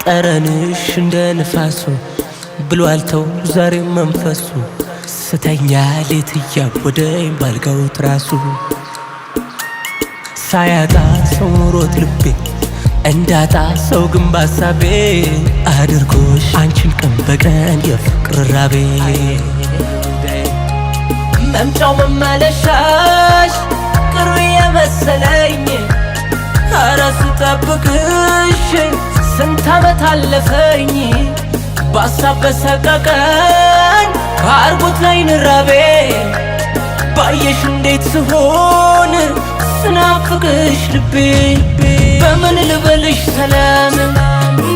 ጠረንሽ እንደ ንፋሱ ብሏል ተው ዛሬ መንፈሱ ስተኛ ሌት እያወደኝ ባልጋው ትራሱ ሳያጣ ሰው ኑሮት ልቤ እንዳጣ ሰው ግን ባሳቤ አድርጎሽ አንቺን ቀን በቀን የፍቅር ራቤ መምጫው መመለሻሽ ቅርብ የመሰለኝ ኧረ ስጠብቅሽ ስንት ዓመት አለፈኝ ባሳብ በሰቀቀን ካርጉት ላይ ንራቤ ባየሽ እንዴት ስሆን ስናፍቅሽ ልቤ በምን ልበልሽ ሰላም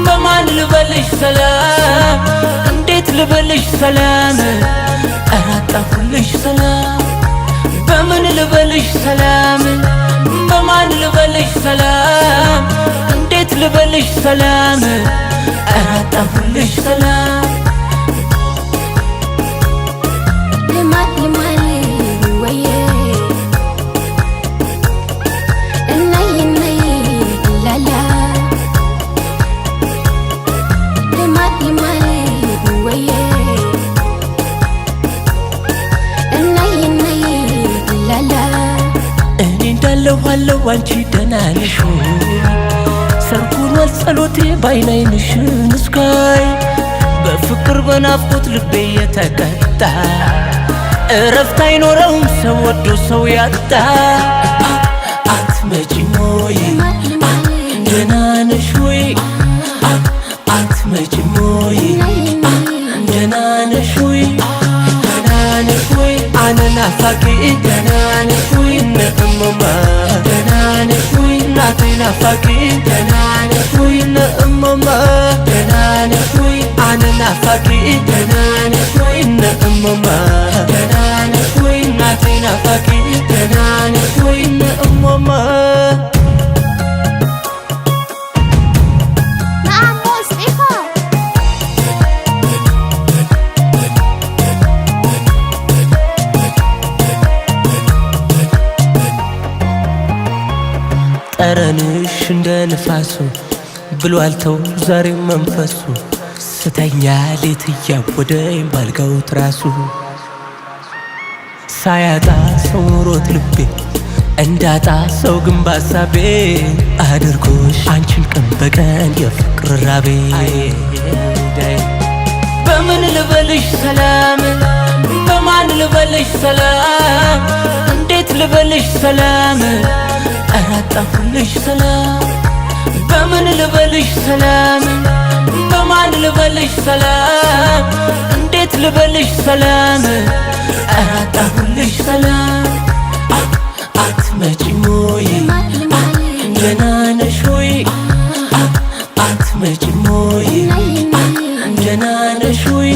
በማን ልበልሽ ሰላም እንዴት ልበልሽ ሰላም ኧረ አጣሁልሽ ሰላም በምን ልበልሽ ሰላም በማን ልበልሽ ሰላም እንዴት ልበልሽ ሰላም ኧረ አጣሁልሽ ሰላም ዋለው አንቺ ደህና ነሽ ሰርጉን ጸሎቴ ባይናይንሽ ንስካይ በፍቅር በናፍቆት ልቤ የተቀጣ እረፍት አይኖረውም ሰው ወዶ ሰው ያጣ አትመጪም ወይ ደህና ነሽ ወይ አትመጪም ወይ ደህና ነሽ ወይ ደህና ነሽ ወይ አነ ናፋቂ ደህና ነሽ ወይ ነእመማ ደህና ነሽ ወይ እናቴ ናፋቂ ደህና ነሽ ወይ ነእመማ ደህና ነሽ ወይ አነ ናፋቂ ደህና ነሽ ወይ ነእመማ ደህና ነሽ ወይ እናቴ ናፋቂ ደህና ነሽ ወይ ነእመማ ጠረንሽ እንደ ንፋሱ ብሏል ተው ዛሬ መንፈሱ ስተኛ ሌት እያወደኝ ባልጋው ትራሱ ሳያጣ ሰው ኑሮት ልቤ እንዳጣ ሰው ግን ባሳቤ አድርጎሽ አንቺን ቀን በቀን የፍቅር ራቤ በምን ልበልሽ ሰላም በማን ልበልሽ ሰላም እንዴት ልበልሽ ሰላም ኧረ አጣሁልሽ ሰላም በምን ልበልሽ ሰላም በማን ልበልሽ ሰላም እንዴት ልበልሽ ሰላም ኧረ አጣሁልሽ ሰላም አትመጪም ወይ ደህና ነሽ ወይ አትመጪም ወይ ደህና ነሽ ወይ